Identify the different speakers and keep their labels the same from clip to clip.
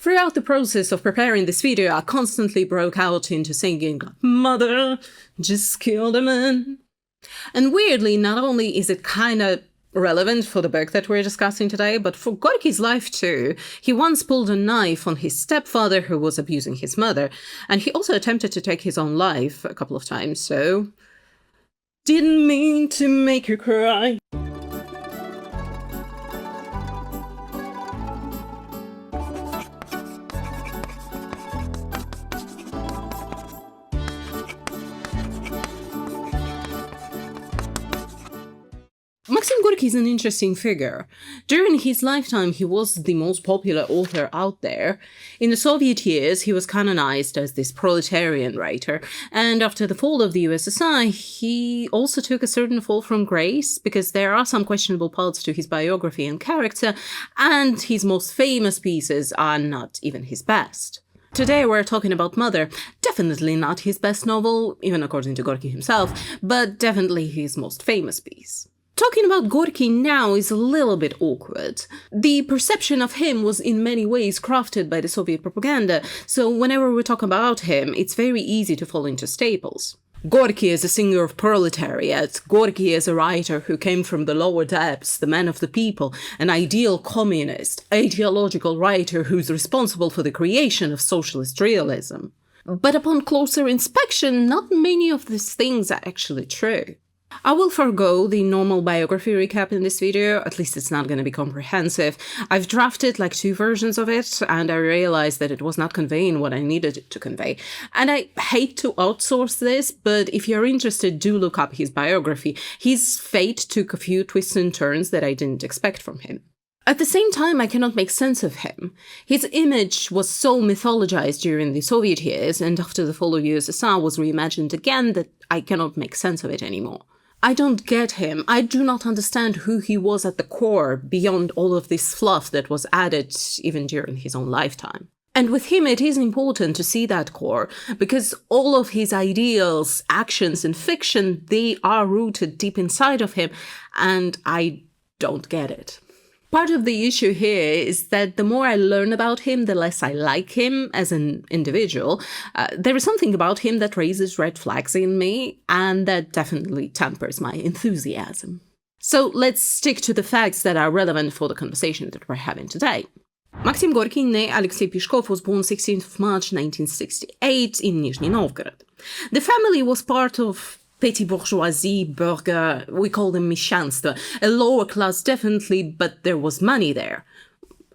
Speaker 1: Throughout the process of preparing this video, I constantly broke out into singing, "Mother, just killed a man." And weirdly, not only is it kind of relevant for the book that we're discussing today, but for Gorky's life too. He once pulled a knife on his stepfather who was abusing his mother, and he also attempted to take his own life a couple of times, so... Didn't mean to make you cry. Maxim Gorky is an interesting figure. During his lifetime, he was the most popular author out there. In the Soviet years, he was canonized as this proletarian writer, and after the fall of the USSR, he also took a certain fall from grace, because there are some questionable parts to his biography and character, and his most famous pieces are not even his best. Today we're talking about Mother, definitely not his best novel, even according to Gorky himself, but definitely his most famous piece. Talking about Gorky now is a little bit awkward. The perception of him was in many ways crafted by the Soviet propaganda, so whenever we talk about him, it's very easy to fall into staples. Gorky is a singer of proletariat, Gorky is a writer who came from the lower depths, the man of the people, an ideal communist, ideological writer who's responsible for the creation of socialist realism. But upon closer inspection, not many of these things are actually true. I will forgo the normal biography recap in this video, at least it's not going to be comprehensive. I've drafted like 2 versions of it, and I realized that it was not conveying what I needed it to convey. And I hate to outsource this, but if you're interested, do look up his biography. His fate took a few twists and turns that I didn't expect from him. At the same time, I cannot make sense of him. His image was so mythologized during the Soviet years, and after the fall of USSR was reimagined again, that I cannot make sense of it anymore. I don't get him. I do not understand who he was at the core, beyond all of this fluff that was added even during his own lifetime. And with him, it is important to see that core, because all of his ideals, actions, and fiction, they are rooted deep inside of him, and I don't get it. Part of the issue here is that the more I learn about him, the less I like him as an individual. There is something about him that raises red flags in me, and that definitely tempers my enthusiasm. So let's stick to the facts that are relevant for the conversation that we're having today. Maxim Gorky, née Alexei Peshkov, was born 16th of March 1968 in Nizhny Novgorod. The family was part of petty bourgeoisie, burger, we call them mishyanstvo, a lower class definitely, but there was money there.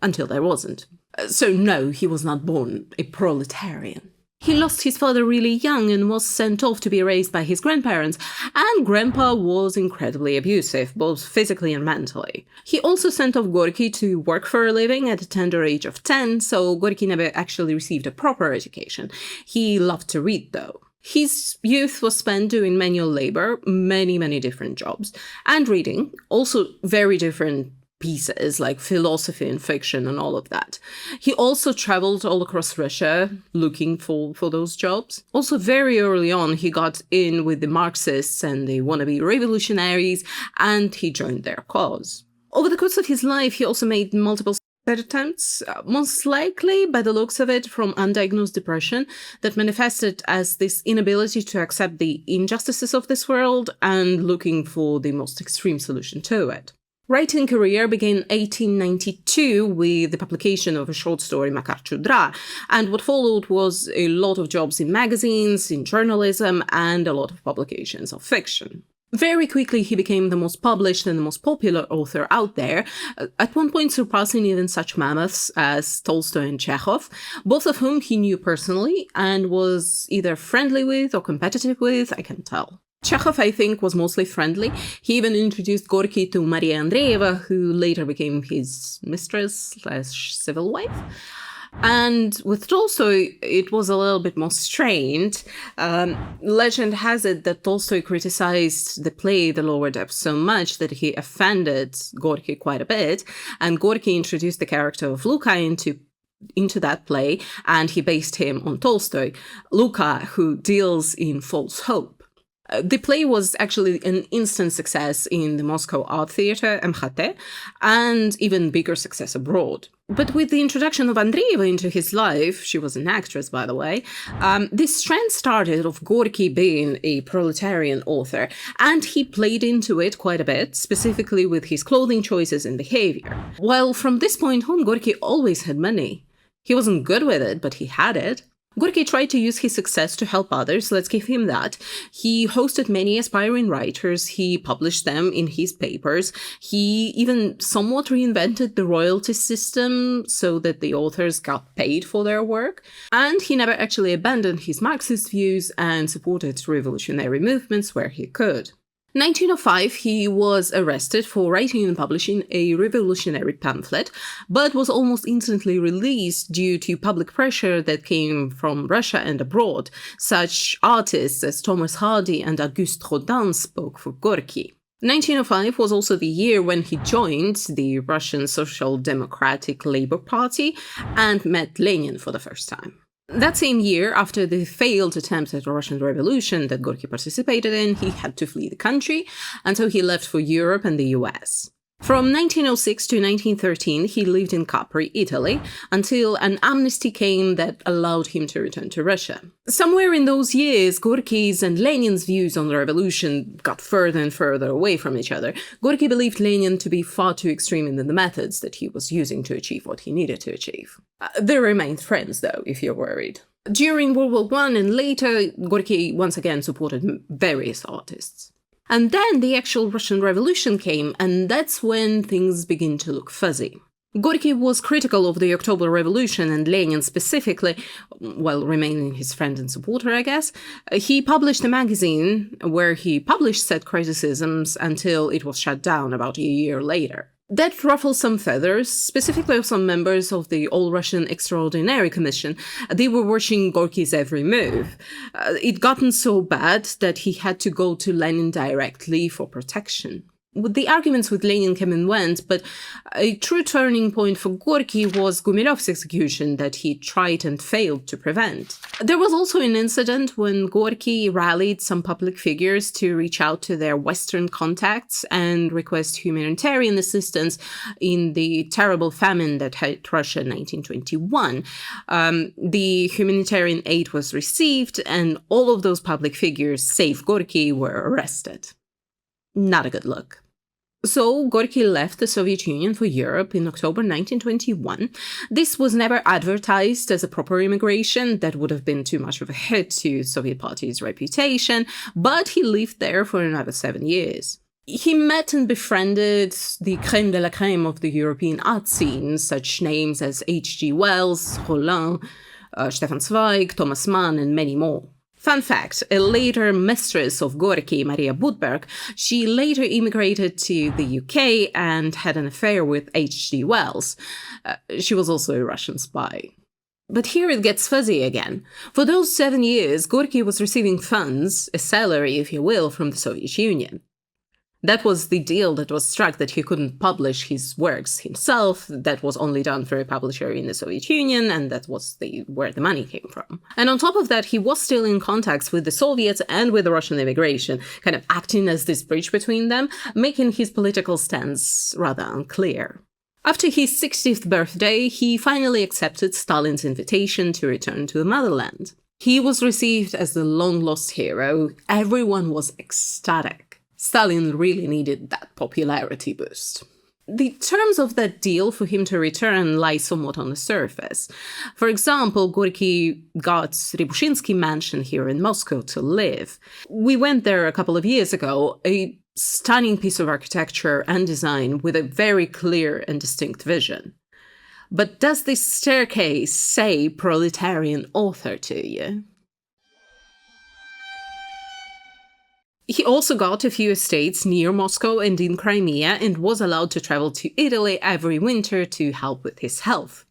Speaker 1: Until there wasn't. So no, he was not born a proletarian. He lost his father really young and was sent off to be raised by his grandparents, and Grandpa was incredibly abusive, both physically and mentally. He also sent off Gorky to work for a living at a tender age of 10, so Gorky never actually received a proper education. He loved to read, though. His youth was spent doing manual labor, many different jobs, and reading, also very different pieces like philosophy and fiction and all of that. He also traveled all across Russia looking for those jobs. Also very early on, he got in with the Marxists and the wannabe revolutionaries, and he joined their cause. Over the course of his life, he also made multiple attempts, most likely, by the looks of it, from undiagnosed depression that manifested as this inability to accept the injustices of this world and looking for the most extreme solution to it. Writing career began in 1892 with the publication of a short story, Makar Chudra, and what followed was a lot of jobs in magazines, in journalism, and a lot of publications of fiction. Very quickly, he became the most published and the most popular author out there, at one point surpassing even such mammoths as Tolstoy and Chekhov, both of whom he knew personally and was either friendly with or competitive with, I can't tell. Chekhov, I think, was mostly friendly. He even introduced Gorky to Maria Andreeva, who later became his mistress/civil wife. And with Tolstoy, it was a little bit more strained. Legend has it that Tolstoy criticized the play The Lower Depths so much that he offended Gorky quite a bit, and Gorky introduced the character of Luka into that play, and he based him on Tolstoy, Luka, who deals in false hope. The play was actually an instant success in the Moscow Art Theatre, MHT, and even bigger success abroad. But with the introduction of Andreeva into his life, she was an actress, by the way, this trend started of Gorky being a proletarian author, and he played into it quite a bit, specifically with his clothing choices and behavior. While from this point on, Gorky always had money. He wasn't good with it, but he had it. Gorky tried to use his success to help others, let's give him that. He hosted many aspiring writers, he published them in his papers, he even somewhat reinvented the royalty system so that the authors got paid for their work, and he never actually abandoned his Marxist views and supported revolutionary movements where he could. 1905, he was arrested for writing and publishing a revolutionary pamphlet, but was almost instantly released due to public pressure that came from Russia and abroad. Such artists as Thomas Hardy and Auguste Rodin spoke for Gorky. 1905 was also the year when he joined the Russian Social Democratic Labour Party and met Lenin for the first time. That same year, after the failed attempt at a Russian Revolution that Gorky participated in, he had to flee the country, and so he left for Europe and the US. From 1906 to 1913, he lived in Capri, Italy, until an amnesty came that allowed him to return to Russia. Somewhere in those years, Gorky's and Lenin's views on the revolution got further and further away from each other. Gorky believed Lenin to be far too extreme in the methods that he was using to achieve what he needed to achieve. They remained friends, though, if you're worried. During World War I and later, Gorky once again supported various artists. And then the actual Russian Revolution came, and that's when things begin to look fuzzy. Gorky was critical of the October Revolution and Lenin specifically, while remaining his friend and supporter, I guess. He published a magazine where he published said criticisms until it was shut down about a year later. That ruffled some feathers, specifically of some members of the All-Russian Extraordinary Commission. They were watching Gorky's every move. It gotten so bad that he had to go to Lenin directly for protection. The arguments with Lenin came and went, but a true turning point for Gorky was Gumilyov's execution that he tried and failed to prevent. There was also an incident when Gorky rallied some public figures to reach out to their Western contacts and request humanitarian assistance in the terrible famine that hit Russia in 1921. The humanitarian aid was received, and all of those public figures, save Gorky, were arrested. Not a good look. So Gorky left the Soviet Union for Europe in October 1921. This was never advertised as a proper immigration. That would have been too much of a hit to Soviet Party's reputation, but he lived there for another 7 years. He met and befriended the crème de la crème of the European art scene, such names as H.G. Wells, Rollin, Stefan Zweig, Thomas Mann, and many more. Fun fact, a later mistress of Gorky, Maria Budberg, she later immigrated to the UK and had an affair with H.G. Wells. She was also a Russian spy. But here it gets fuzzy again. For those 7 years, Gorky was receiving funds, a salary, if you will, from the Soviet Union. That was the deal that was struck, that he couldn't publish his works himself. That was only done through a publisher in the Soviet Union, and that was where the money came from. And on top of that, he was still in contacts with the Soviets and with the Russian immigration, kind of acting as this bridge between them, making his political stance rather unclear. After his 60th birthday, he finally accepted Stalin's invitation to return to the motherland. He was received as the long-lost hero. Everyone was ecstatic. Stalin really needed that popularity boost. The terms of that deal for him to return lie somewhat on the surface. For example, Gorky got Rybushinsky Mansion here in Moscow to live. We went there a couple of years ago, a stunning piece of architecture and design with a very clear and distinct vision. But does this staircase say proletarian author to you? He also got a few estates near Moscow and in Crimea and was allowed to travel to Italy every winter to help with his health.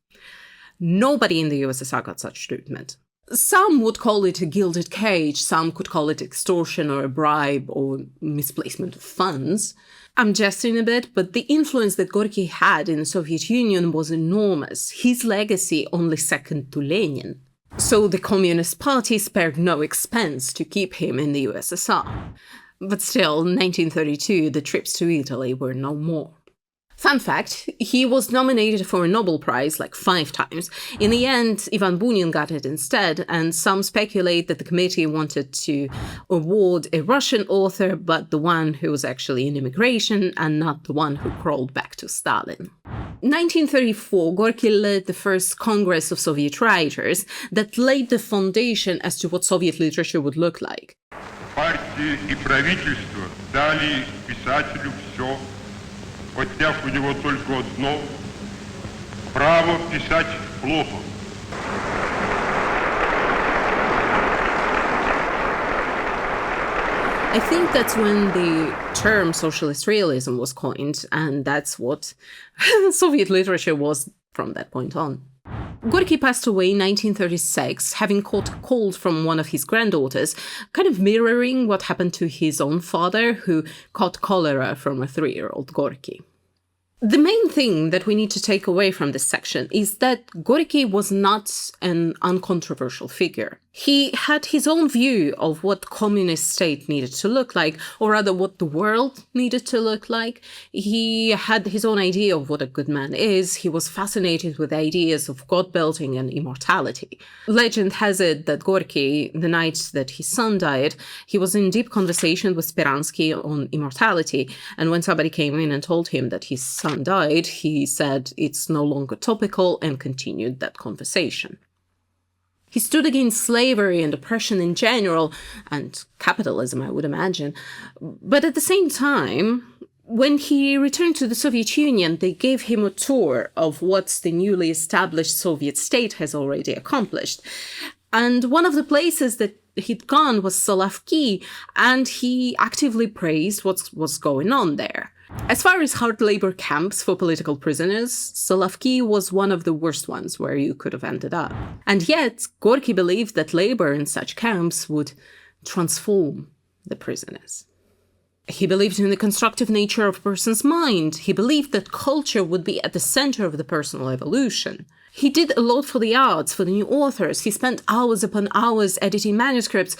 Speaker 1: Nobody in the USSR got such treatment. Some would call it a gilded cage, some could call it extortion or a bribe or misplacement of funds. I'm jesting a bit, but the influence that Gorky had in the Soviet Union was enormous, his legacy only second to Lenin. So the Communist Party spared no expense to keep him in the USSR. But still, in 1932, the trips to Italy were no more. Fun fact, he was nominated for a Nobel Prize like 5 times. In the end, Ivan Bunin got it instead, and some speculate that the committee wanted to award a Russian author, but the one who was actually in immigration and not the one who crawled back to Stalin. 1934, Gorky led the first Congress of Soviet Writers that laid the foundation as to what Soviet literature would look like.
Speaker 2: Партии и правительство дали писателю все, отняв у него только одно – право писать плохо.
Speaker 1: I think that's when the term socialist realism was coined, and that's what Soviet literature was from that point on. Gorky passed away in 1936, having caught a cold from one of his granddaughters, kind of mirroring what happened to his own father, who caught cholera from a 3-year-old Gorky. The main thing that we need to take away from this section is that Gorky was not an uncontroversial figure. He had his own view of what communist state needed to look like, or rather what the world needed to look like. He had his own idea of what a good man is. He was fascinated with ideas of God-building and immortality. Legend has it that Gorky, the night that his son died, he was in deep conversation with Speransky on immortality, and when somebody came in and told him that his son died, he said it's no longer topical and continued that conversation. He stood against slavery and oppression in general, and capitalism, I would imagine. But at the same time, when he returned to the Soviet Union, they gave him a tour of what the newly established Soviet state has already accomplished. And one of the places that he'd gone was Solovki, and he actively praised what was going on there. As far as hard labor camps for political prisoners, Solovki was one of the worst ones where you could have ended up. And yet, Gorky believed that labor in such camps would transform the prisoners. He believed in the constructive nature of a person's mind. He believed that culture would be at the center of the personal evolution. He did a lot for the arts, for the new authors. He spent hours upon hours editing manuscripts,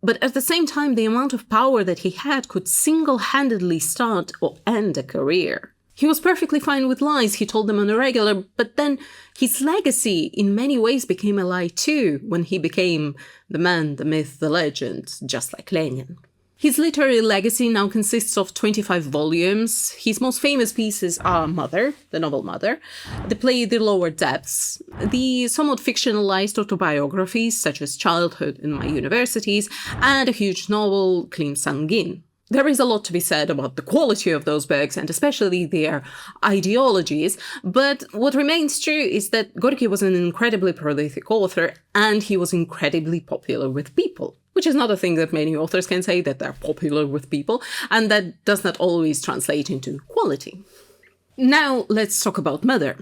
Speaker 1: but at the same time, the amount of power that he had could single-handedly start or end a career. He was perfectly fine with lies, he told them on a regular, but then his legacy in many ways became a lie too, when he became the man, the myth, the legend, just like Lenin. His literary legacy now consists of 25 volumes. His most famous pieces are Mother, the novel Mother, the play The Lower Depths, the somewhat fictionalized autobiographies such as Childhood in My Universities, and a huge novel, Klim Sangin. There is a lot to be said about the quality of those books and especially their ideologies, but what remains true is that Gorky was an incredibly prolific author and he was incredibly popular with people. Which is not a thing that many authors can say, that they're popular with people, and that does not always translate into quality. Now, let's talk about Mother.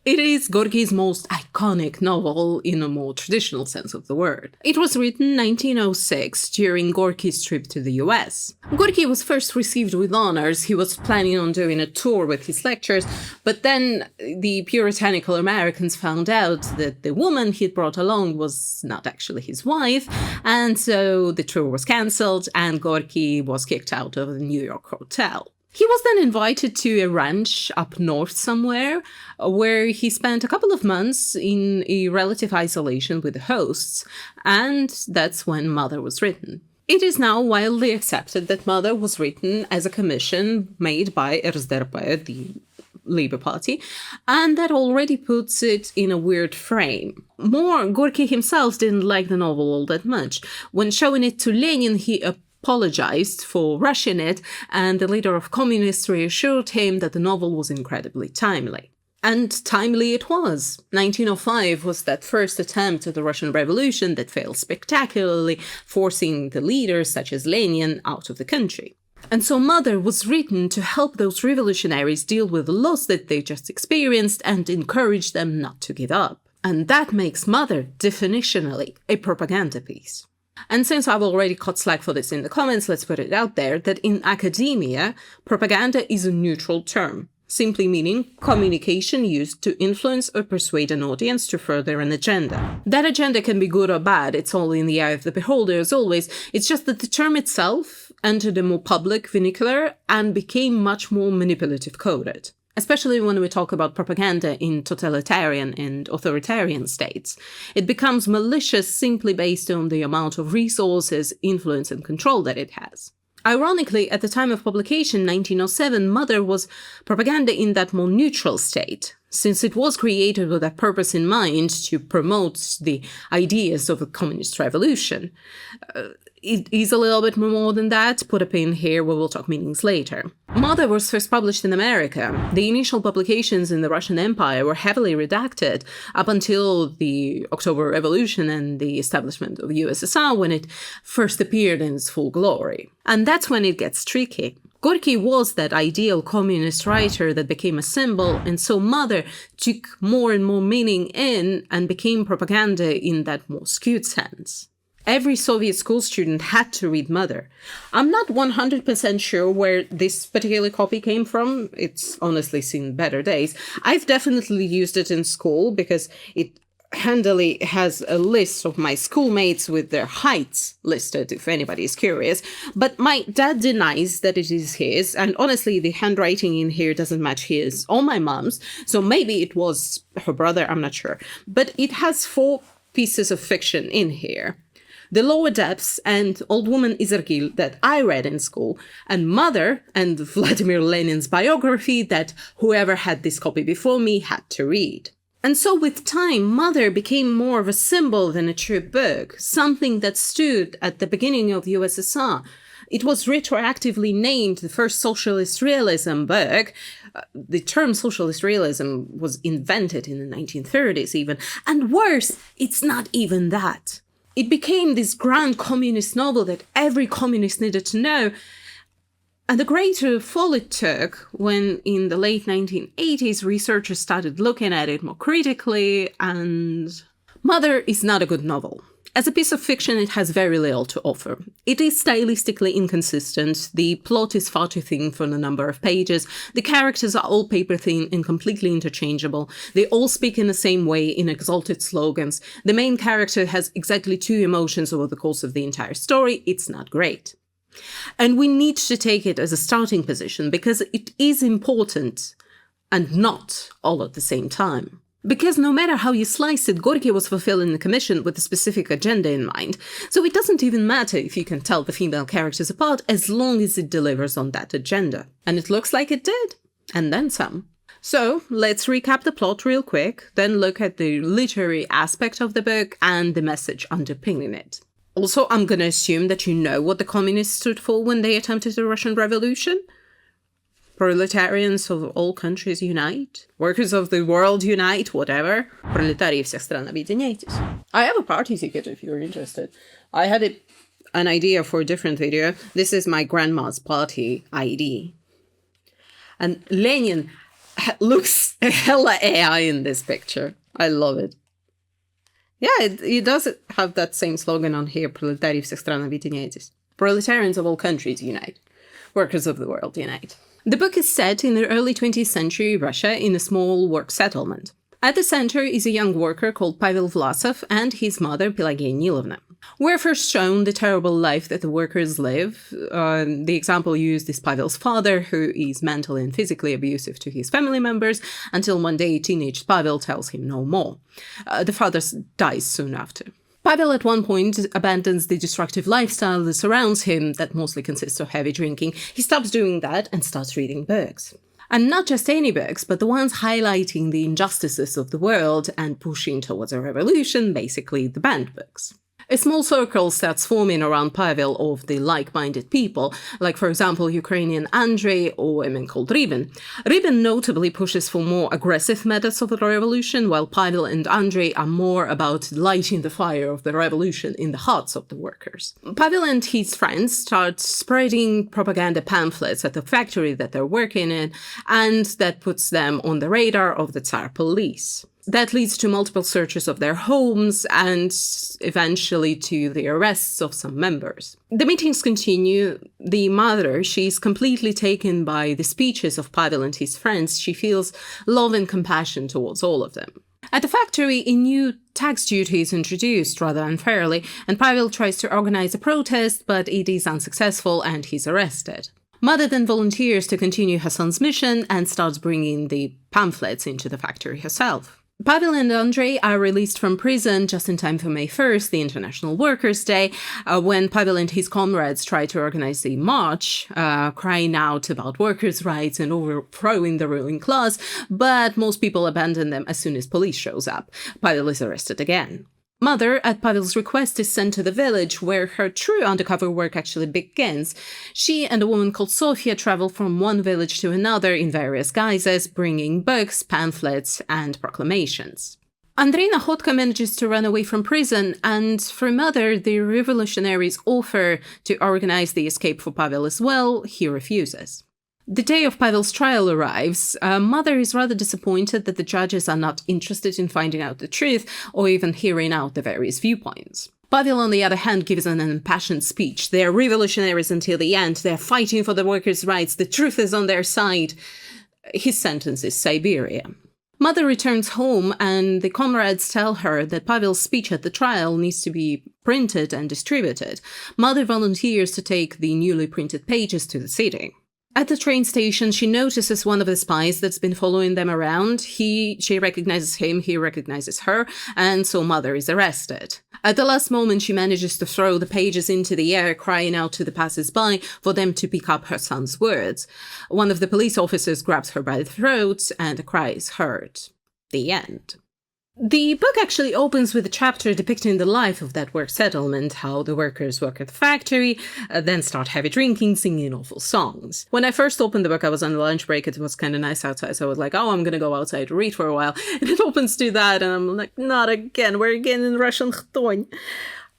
Speaker 1: It is Gorky's most iconic novel in a more traditional sense of the word. It was written in 1906 during Gorky's trip to the US. Gorky was first received with honors. He was planning on doing a tour with his lectures, but then the puritanical Americans found out that the woman he'd brought along was not actually his wife, and so the tour was cancelled and Gorky was kicked out of the New York hotel. He was then invited to a ranch up north somewhere, where he spent a couple of months in a relative isolation with the hosts, and that's when Mother was written. It is now widely accepted that Mother was written as a commission made by RSDRP, the Labour Party, and that already puts it in a weird frame. More, Gorky himself didn't like the novel all that much. When showing it to Lenin, he apologized for rushing it, and the leader of communists reassured him that the novel was incredibly timely. And timely it was. 1905 was that first attempt at the Russian Revolution that failed spectacularly, forcing the leaders such as Lenin out of the country. And so Mother was written to help those revolutionaries deal with the loss that they just experienced and encourage them not to give up. And that makes Mother, definitionally, a propaganda piece. And since I've already caught slack for this in the comments, let's put it out there that in academia, propaganda is a neutral term, simply meaning communication used to influence or persuade an audience to further an agenda. That agenda can be good or bad, it's all in the eye of the beholder as always. It's just that the term itself entered a more public vernacular and became much more manipulative coded. especially when we talk about propaganda in totalitarian and authoritarian states. It becomes malicious simply based on the amount of resources, influence, and control that it has. Ironically, at the time of publication, 1907, Mother was propaganda in that more neutral state, since it was created with that purpose in mind to promote the ideas of a communist revolution. It is a little bit more than that. Put a pin here, we will talk meanings later. Mother was first published in America. The initial publications in the Russian Empire were heavily redacted up until the October Revolution and the establishment of USSR, when it first appeared in its full glory. And that's when it gets tricky. Gorky was that ideal communist writer that became a symbol, and so Mother took more and more meaning in and became propaganda in that more skewed sense. Every Soviet school student had to read Mother. I'm not 100% sure where this particular copy came from. It's honestly seen better days. I've definitely used it in school because it handily has a list of my schoolmates with their heights listed, if anybody is curious. But my dad denies that it is his, and honestly, the handwriting in here doesn't match his or my mom's, so maybe it was her brother, I'm not sure. But it has 4 pieces of fiction in here. The Lower Depths and Old Woman Izergil that I read in school, and Mother and Vladimir Lenin's Biography that whoever had this copy before me had to read. And so with time, Mother became more of a symbol than a true book, something that stood at the beginning of the USSR. It was retroactively named the first socialist realism book. The term socialist realism was invented in the 1930s even. And worse, it's not even that. It became this grand communist novel that every communist needed to know. And the greater fall it took when, in the late 1980s, researchers started looking at it more critically, and Mother is not a good novel. As a piece of fiction, it has very little to offer. It is stylistically inconsistent, the plot is far too thin for the number of pages, the characters are all paper-thin and completely interchangeable, they all speak in the same way in exalted slogans, the main character has exactly 2 emotions over the course of the entire story, it's not great. And we need to take it as a starting position because it is important, and not all at the same time. Because no matter how you slice it, Gorky was fulfilling the commission with a specific agenda in mind, so it doesn't even matter if you can tell the female characters apart as long as it delivers on that agenda. And it looks like it did, and then some. So let's recap the plot real quick, then look at the literary aspect of the book and the message underpinning it. Also, I'm gonna assume that you know what the communists stood for when they attempted the Russian Revolution. Proletarians of all countries unite. Workers of the world unite, whatever. Пролетарии всех стран объединяйтесь. I have a party ticket if you're interested. I had an idea for a different video. This is my grandma's party ID. And Lenin looks hella AI in this picture. I love it. Yeah, it does have that same slogan on here. Пролетарии всех стран объединяйтесь. Proletarians of all countries unite. Workers of the world unite. The book is set in the early 20th century Russia in a small work settlement. At the center is a young worker called Pavel Vlasov and his mother Pelageya Nilovna. We're first shown the terrible life that the workers live. The example used is Pavel's father, who is mentally and physically abusive to his family members, until one day teenage Pavel tells him no more. The father dies soon after. Pavel at one point abandons the destructive lifestyle that surrounds him, that mostly consists of heavy drinking. He stops doing that and starts reading books. And not just any books, but the ones highlighting the injustices of the world and pushing towards a revolution, basically the banned books. A small circle starts forming around Pavel of the like-minded people, like for example Ukrainian Andrei or a man called Rybin. Rybin notably pushes for more aggressive methods of the revolution, while Pavel and Andrei are more about lighting the fire of the revolution in the hearts of the workers. Pavel and his friends start spreading propaganda pamphlets at the factory that they're working in, and that puts them on the radar of the Tsar police. That leads to multiple searches of their homes and eventually to the arrests of some members. The meetings continue. The mother, she's completely taken by the speeches of Pavel and his friends. She feels love and compassion towards all of them. At the factory, a new tax duty is introduced rather unfairly, and Pavel tries to organize a protest, but it is unsuccessful and he's arrested. Mother then volunteers to continue her son's mission and starts bringing the pamphlets into the factory herself. Pavel and Andrei are released from prison just in time for May 1st, the International Workers' Day, when Pavel and his comrades try to organize a march, crying out about workers' rights and overthrowing the ruling class, but most people abandon them as soon as police shows up. Pavel is arrested again. Mother, at Pavel's request, is sent to the village where her true undercover work actually begins. She and a woman called Sofia travel from one village to another in various guises, bringing books, pamphlets, and proclamations. Andrei Nahotka manages to run away from prison, and for Mother, the revolutionaries offer to organize the escape for Pavel as well. He refuses. The day of Pavel's trial arrives. Mother is rather disappointed that the judges are not interested in finding out the truth or even hearing out the various viewpoints. Pavel, on the other hand, gives an impassioned speech. They are revolutionaries until the end. They are fighting for the workers' rights. The truth is on their side. His sentence is Siberia. Mother returns home, and the comrades tell her that Pavel's speech at the trial needs to be printed and distributed. Mother volunteers to take the newly printed pages to the city. At the train station, she notices one of the spies that's been following them around. She recognizes him, he recognizes her, and so Mother is arrested. At the last moment, she manages to throw the pages into the air, crying out to the passers-by for them to pick up her son's words. One of the police officers grabs her by the throat, and a cry is heard. The end. The book actually opens with a chapter depicting the life of that work settlement, how the workers work at the factory, then start heavy drinking, singing awful songs. When I first opened the book, I was on the lunch break, it was kind of nice outside, so I was like, oh, I'm gonna go outside to read for a while. And it opens to that, and I'm like, not again, we're again in Russian Khtoin.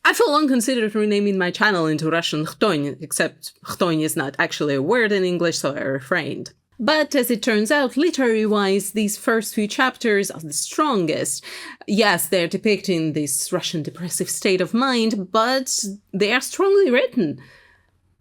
Speaker 1: I for long considered renaming my channel into Russian Khtoin, except Khtoin is not actually a word in English, so I refrained. But as it turns out, literary-wise, these first few chapters are the strongest. Yes, they're depicting this Russian depressive state of mind, but they are strongly written.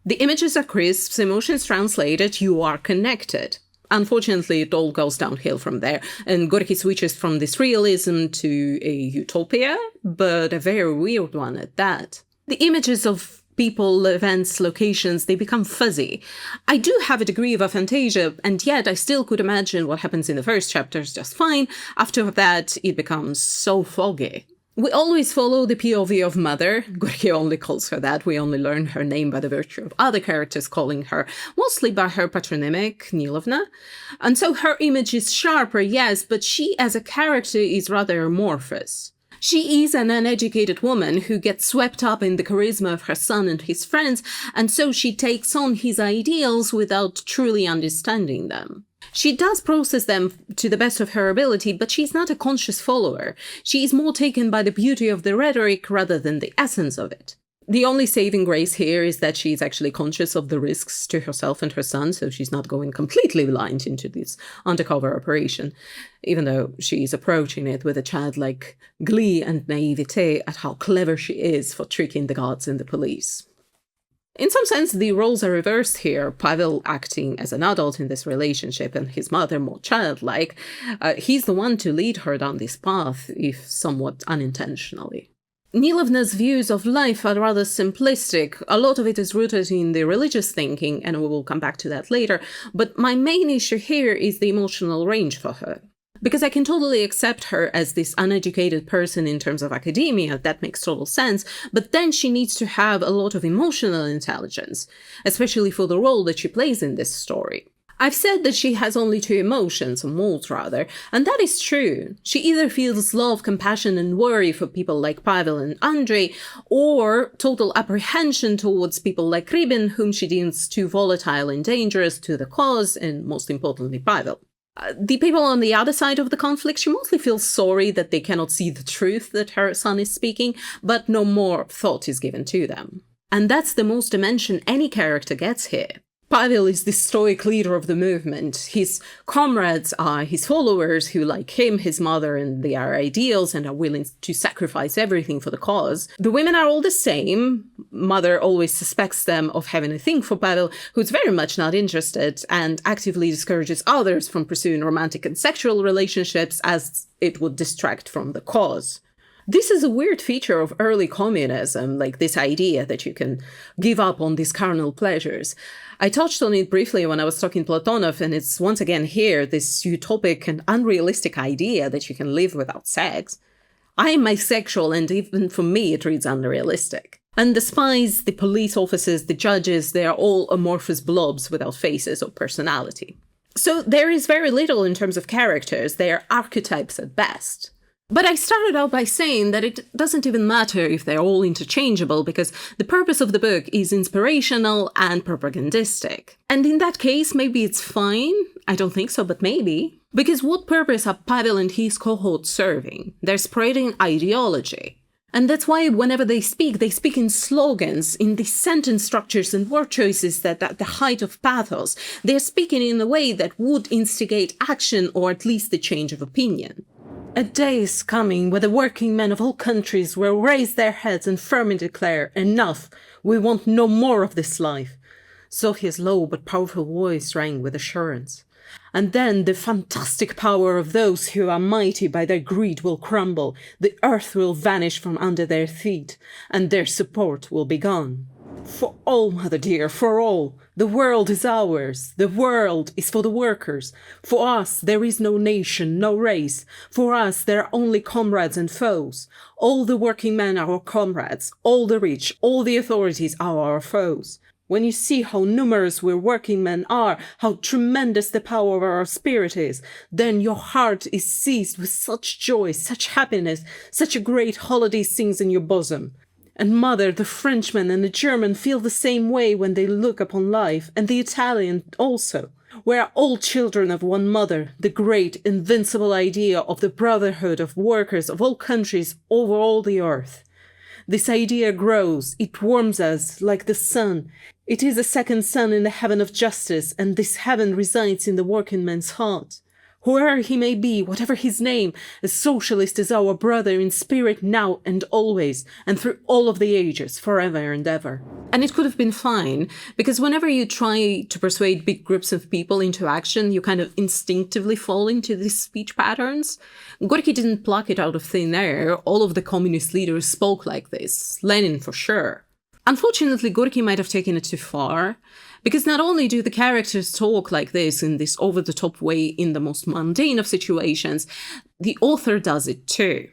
Speaker 1: The images are crisp, emotions translated, you are connected. Unfortunately, it all goes downhill from there, and Gorky switches from this realism to a utopia, but a very weird one at that. The images of people, events, locations, they become fuzzy. I do have a degree of aphantasia, and yet I still could imagine what happens in the first chapters just fine. After that, it becomes so foggy. We always follow the POV of Mother. Gorky only calls her that. We only learn her name by the virtue of other characters calling her, mostly by her patronymic, Nilovna. And so her image is sharper, yes, but she as a character is rather amorphous. She is an uneducated woman who gets swept up in the charisma of her son and his friends, and so she takes on his ideals without truly understanding them. She does process them to the best of her ability, but she's not a conscious follower. She is more taken by the beauty of the rhetoric rather than the essence of it. The only saving grace here is that she's actually conscious of the risks to herself and her son, so she's not going completely blind into this undercover operation, even though she's approaching it with a childlike glee and naivete at how clever she is for tricking the guards and the police. In some sense, the roles are reversed here, Pavel acting as an adult in this relationship and his mother more childlike. He's the one to lead her down this path, if somewhat unintentionally. Nilovna's views of life are rather simplistic. A lot of it is rooted in the religious thinking, and we will come back to that later, but my main issue here is the emotional range for her. Because I can totally accept her as this uneducated person in terms of academia, that makes total sense, but then she needs to have a lot of emotional intelligence, especially for the role that she plays in this story. I've said that she has only two emotions, or modes rather, and that is true. She either feels love, compassion, and worry for people like Pavel and Andrei, or total apprehension towards people like Rybin, whom she deems too volatile and dangerous to the cause, and most importantly, Pavel. The people on the other side of the conflict, she mostly feels sorry that they cannot see the truth that her son is speaking, but no more thought is given to them. And that's the most dimension any character gets here. Pavel is the stoic leader of the movement. His comrades are his followers who like him, his mother, and they are ideals and are willing to sacrifice everything for the cause. The women are all the same. Mother always suspects them of having a thing for Pavel, who's very much not interested and actively discourages others from pursuing romantic and sexual relationships as it would distract from the cause. This is a weird feature of early communism, like this idea that you can give up on these carnal pleasures. I touched on it briefly when I was talking Platonov, and it's once again here, this utopic and unrealistic idea that you can live without sex. I am bisexual, and even for me it reads unrealistic. And the spies, the police officers, the judges, they are all amorphous blobs without faces or personality. So there is very little in terms of characters, they are archetypes at best. But I started out by saying that it doesn't even matter if they're all interchangeable, because the purpose of the book is inspirational and propagandistic. And in that case, maybe it's fine. I don't think so, but maybe. Because what purpose are Pavel and his cohorts serving? They're spreading ideology. And that's why whenever they speak in slogans, in these sentence structures and word choices that at the height of pathos, they're speaking in a way that would instigate action or at least the change of opinion. A day is coming where the working men of all countries will raise their heads and firmly declare, "Enough, we want no more of this life." Sophia's low but powerful voice rang with assurance. And then the fantastic power of those who are mighty by their greed will crumble, the earth will vanish from under their feet, and their support will be gone. For all, mother dear, for all. The world is ours. The world is for the workers. For us, there is no nation, no race. For us, there are only comrades and foes. All the working men are our comrades. All the rich, all the authorities are our foes. When you see how numerous we working men are, how tremendous the power of our spirit is, then your heart is seized with such joy, such happiness, such a great holiday sings in your bosom. And mother, the Frenchman and the German feel the same way when they look upon life, and the Italian also. We are all children of one mother, the great, invincible idea of the brotherhood of workers of all countries over all the earth. This idea grows, it warms us like the sun. It is a second sun in the heaven of justice, and this heaven resides in the working man's heart. Whoever he may be, whatever his name, a socialist is our brother in spirit now and always, and through all of the ages, forever and ever. And it could have been fine, because whenever you try to persuade big groups of people into action, you kind of instinctively fall into these speech patterns. Gorky didn't pluck it out of thin air. All of the communist leaders spoke like this, Lenin for sure. Unfortunately, Gorky might have taken it too far, because not only do the characters talk like this in this over-the-top way in the most mundane of situations, the author does it too.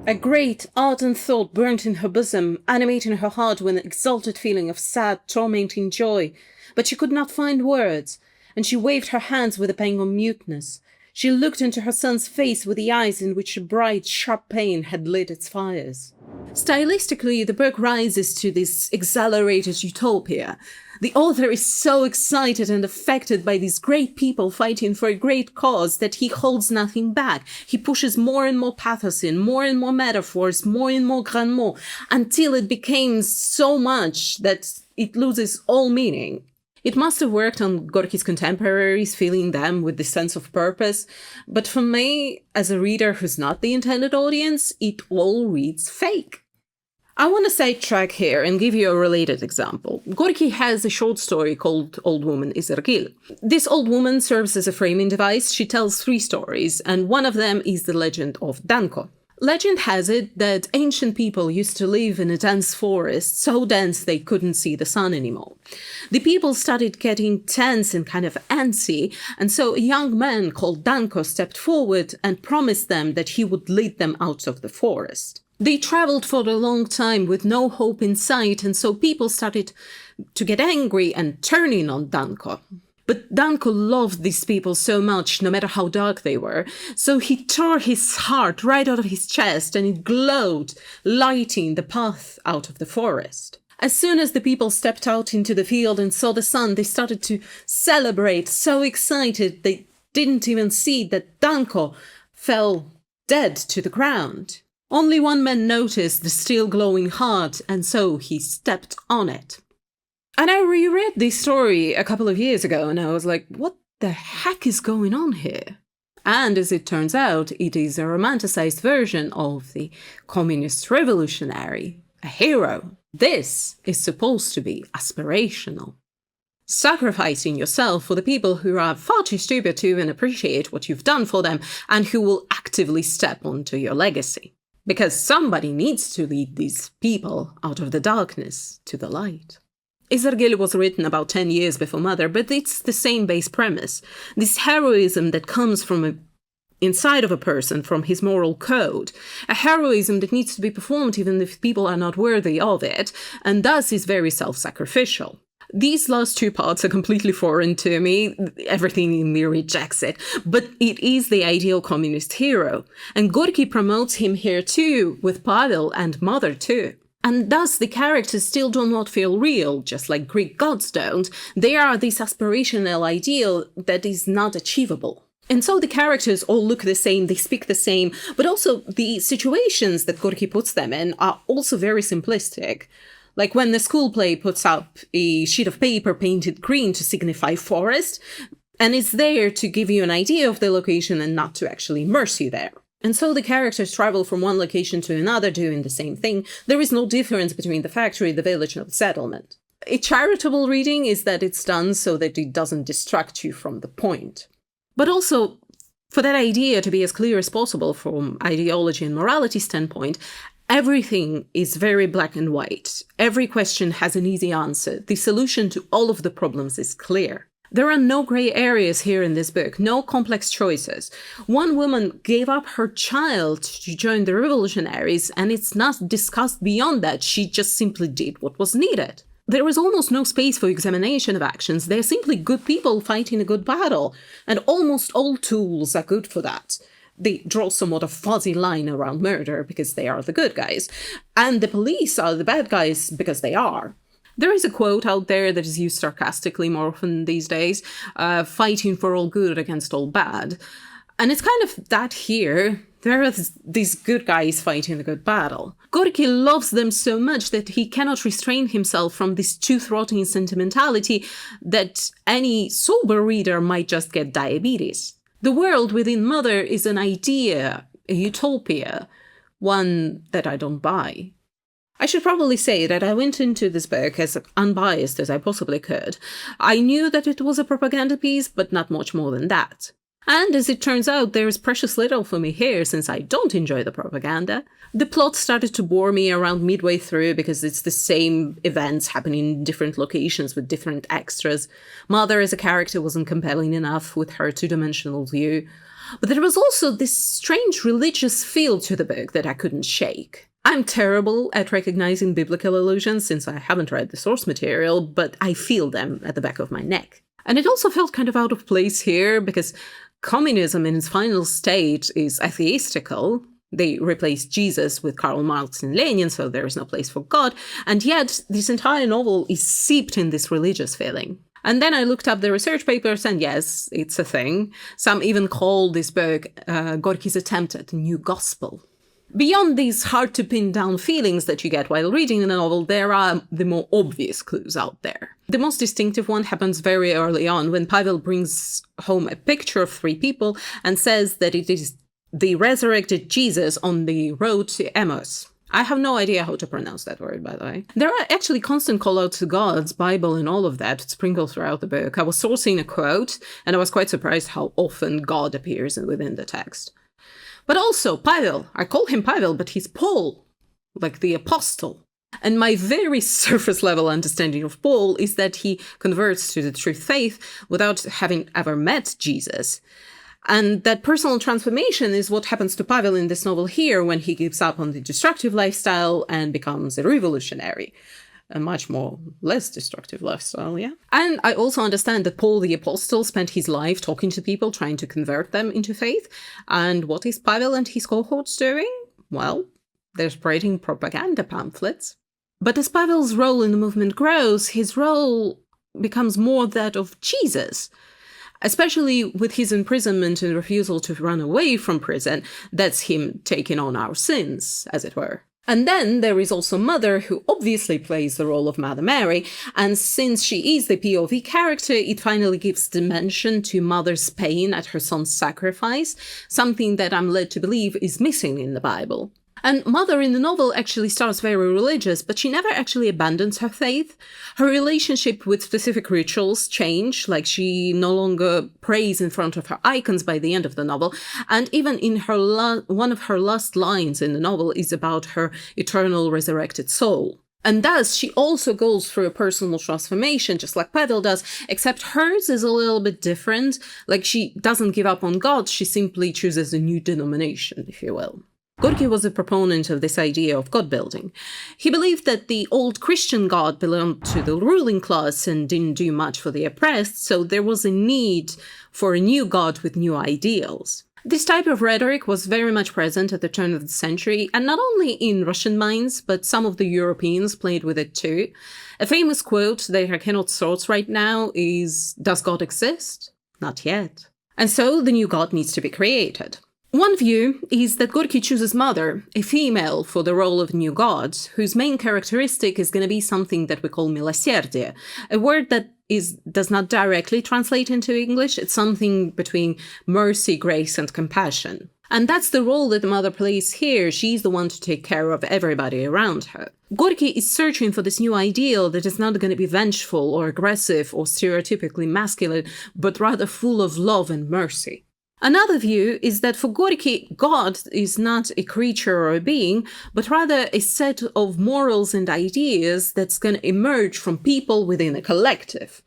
Speaker 1: A great, ardent thought burnt in her bosom, animating her heart with an exalted feeling of sad, tormenting joy, but she could not find words, and she waved her hands with a pang of muteness. She looked into her son's face with the eyes in which a bright, sharp pain had lit its fires. Stylistically, the book rises to this exhilarated utopia. The author is so excited and affected by these great people fighting for a great cause that he holds nothing back. He pushes more and more pathos in, more and more metaphors, more and more grand mots, until it becomes so much that it loses all meaning. It must have worked on Gorky's contemporaries, filling them with this sense of purpose, but for me, as a reader who's not the intended audience, it all reads fake. I want to sidetrack here and give you a related example. Gorky has a short story called Old Woman is Ergil. This old woman serves as a framing device. She tells 3 stories, and one of them is the legend of Danko. Legend has it that ancient people used to live in a dense forest, so dense they couldn't see the sun anymore. The people started getting tense and kind of antsy, and so a young man called Danko stepped forward and promised them that he would lead them out of the forest. They traveled for a long time with no hope in sight, and so people started to get angry and turning on Danko. But Danko loved these people so much, no matter how dark they were, so he tore his heart right out of his chest, and it glowed, lighting the path out of the forest. As soon as the people stepped out into the field and saw the sun, they started to celebrate, so excited they didn't even see that Danko fell dead to the ground. Only one man noticed the still glowing heart, and so he stepped on it. And I reread this story a couple of years ago, and I was like, what the heck is going on here? And as it turns out, it is a romanticized version of the communist revolutionary, a hero. This is supposed to be aspirational. Sacrificing yourself for the people who are far too stupid to even appreciate what you've done for them and who will actively step onto your legacy. Because somebody needs to lead these people out of the darkness to the light. Izergil was written about 10 years before Mother, but it's the same base premise. This heroism that comes from inside of a person, from his moral code. A heroism that needs to be performed even if people are not worthy of it, and thus is very self-sacrificial. These last two parts are completely foreign to me. Everything in me rejects it. But it is the ideal communist hero. And Gorky promotes him here too, with Pavel and Mother too. And thus the characters still do not feel real, just like Greek gods don't. They are this aspirational ideal that is not achievable. And so the characters all look the same, they speak the same, but also the situations that Gorky puts them in are also very simplistic. Like when the school play puts up a sheet of paper painted green to signify forest, and it's there to give you an idea of the location and not to actually immerse you there. And so the characters travel from one location to another doing the same thing. There is no difference between the factory, the village, and the settlement. A charitable reading is that it's done so that it doesn't distract you from the point. But also, for that idea to be as clear as possible from ideology and morality standpoint, everything is very black and white. Every question has an easy answer. The solution to all of the problems is clear. There are no gray areas here in this book, no complex choices. One woman gave up her child to join the revolutionaries, and it's not discussed beyond that. She just simply did what was needed. There is almost no space for examination of actions. They're simply good people fighting a good battle, and almost all tools are good for that. They draw somewhat a fuzzy line around murder because they are the good guys, and the police are the bad guys because they are. There is a quote out there that is used sarcastically more often these days, fighting for all good against all bad. And it's kind of that here. There are these good guys fighting a good battle. Gorky loves them so much that he cannot restrain himself from this tooth-rotting sentimentality that any sober reader might just get diabetes. The world within Mother is an idea, a utopia, one that I don't buy. I should probably say that I went into this book as unbiased as I possibly could. I knew that it was a propaganda piece, but not much more than that. And as it turns out, there is precious little for me here since I don't enjoy the propaganda. The plot started to bore me around midway through because it's the same events happening in different locations with different extras. Mother as a character wasn't compelling enough with her two-dimensional view. But there was also this strange religious feel to the book that I couldn't shake. I'm terrible at recognizing biblical allusions since I haven't read the source material, but I feel them at the back of my neck. And it also felt kind of out of place here because communism in its final state is atheistical. They replaced Jesus with Karl Marx and Lenin, so there is no place for God. And yet, this entire novel is seeped in this religious feeling. And then I looked up the research papers, and yes, it's a thing. Some even call this book Gorky's attempt at a new gospel. Beyond these hard-to-pin-down feelings that you get while reading a novel, there are the more obvious clues out there. The most distinctive one happens very early on when Pavel brings home a picture of three people and says that it is the resurrected Jesus on the road to Emmaus. I have no idea how to pronounce that word, by the way. There are actually constant call-outs to God's Bible and all of that sprinkled throughout the book. I was sourcing a quote, and I was quite surprised how often God appears within the text. But also, Pavel. I call him Pavel, but he's Paul, like the apostle. And my very surface-level understanding of Paul is that he converts to the true faith without having ever met Jesus. And that personal transformation is what happens to Pavel in this novel here when he gives up on the destructive lifestyle and becomes a revolutionary. A much more less destructive lifestyle, yeah? And I also understand that Paul the Apostle spent his life talking to people, trying to convert them into faith. And what is Pavel and his cohorts doing? Well, they're spreading propaganda pamphlets. But as Pavel's role in the movement grows, his role becomes more that of Jesus. Especially with his imprisonment and refusal to run away from prison, that's him taking on our sins, as it were. And then there is also Mother, who obviously plays the role of Mother Mary, and since she is the POV character, it finally gives dimension to Mother's pain at her son's sacrifice, something that I'm led to believe is missing in the Bible. And Mother in the novel actually starts very religious, but she never actually abandons her faith. Her relationship with specific rituals change, like she no longer prays in front of her icons by the end of the novel. And even in her one of her last lines in the novel is about her eternal resurrected soul. And thus, she also goes through a personal transformation, just like Pavel does, except hers is a little bit different. Like, she doesn't give up on God, she simply chooses a new denomination, if you will. Gorky was a proponent of this idea of God building. He believed that the old Christian God belonged to the ruling class and didn't do much for the oppressed, so there was a need for a new God with new ideals. This type of rhetoric was very much present at the turn of the century, and not only in Russian minds, but some of the Europeans played with it too. A famous quote that I cannot source right now is, "Does God exist? Not yet." And so the new God needs to be created. One view is that Gorky chooses Mother, a female, for the role of new god, whose main characteristic is going to be something that we call miłosierdzie, a word that does not directly translate into English. It's something between mercy, grace, and compassion. And that's the role that the Mother plays here. She's the one to take care of everybody around her. Gorky is searching for this new ideal that is not going to be vengeful or aggressive or stereotypically masculine, but rather full of love and mercy. Another view is that for Gorky, God is not a creature or a being, but rather a set of morals and ideas that's going to emerge from people within a collective.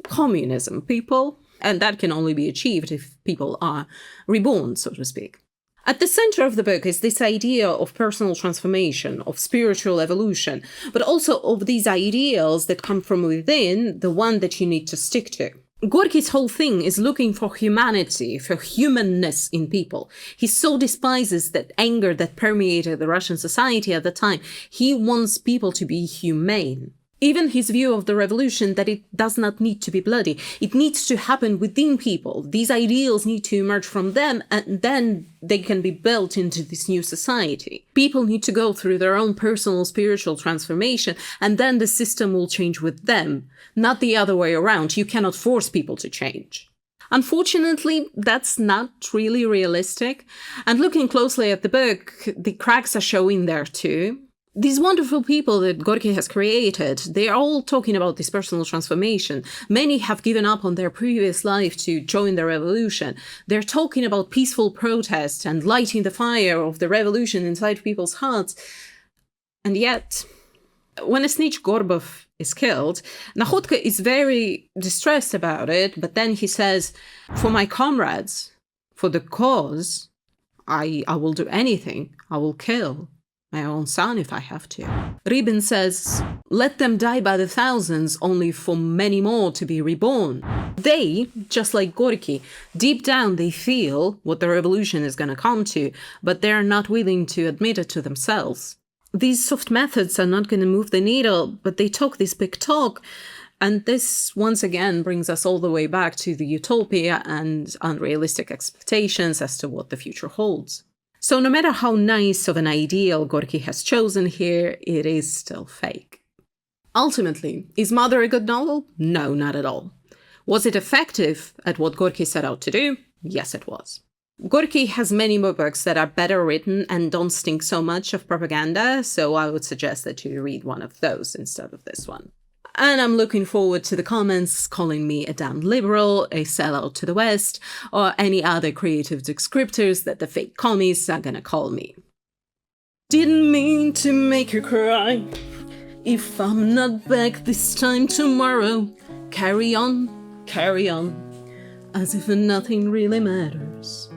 Speaker 1: Communism, people. And that can only be achieved if people are reborn, so to speak. At the center of the book is this idea of personal transformation, of spiritual evolution, but also of these ideals that come from within, the one that you need to stick to. Gorky's whole thing is looking for humanity, for humanness in people. He so despises that anger that permeated the Russian society at the time. He wants people to be humane. Even his view of the revolution, that it does not need to be bloody. It needs to happen within people. These ideals need to emerge from them, and then they can be built into this new society. People need to go through their own personal spiritual transformation, and then the system will change with them, not the other way around. You cannot force people to change. Unfortunately, that's not really realistic. And looking closely at the book, the cracks are showing there too. These wonderful people that Gorky has created, they are all talking about this personal transformation. Many have given up on their previous life to join the revolution. They're talking about peaceful protest and lighting the fire of the revolution inside people's hearts. And yet, when a snitch Gorbov is killed, Nakhodka is very distressed about it, but then he says, "For my comrades, for the cause, I will do anything. I will kill my own son if I have to." Rybin says, "Let them die by the thousands, only for many more to be reborn." They, just like Gorky, deep down they feel what the revolution is going to come to, but they're not willing to admit it to themselves. These soft methods are not going to move the needle, but they talk this big talk. And this, once again, brings us all the way back to the utopia and unrealistic expectations as to what the future holds. So no matter how nice of an ideal Gorky has chosen here, it is still fake. Ultimately, is Mother a good novel? No, not at all. Was it effective at what Gorky set out to do? Yes, it was. Gorky has many more books that are better written and don't stink so much of propaganda, so I would suggest that you read one of those instead of this one. And I'm looking forward to the comments calling me a damn liberal, a sellout to the West, or any other creative descriptors that the fake commies are gonna call me. Didn't mean to make you cry. If I'm not back this time tomorrow, carry on, as if nothing really matters.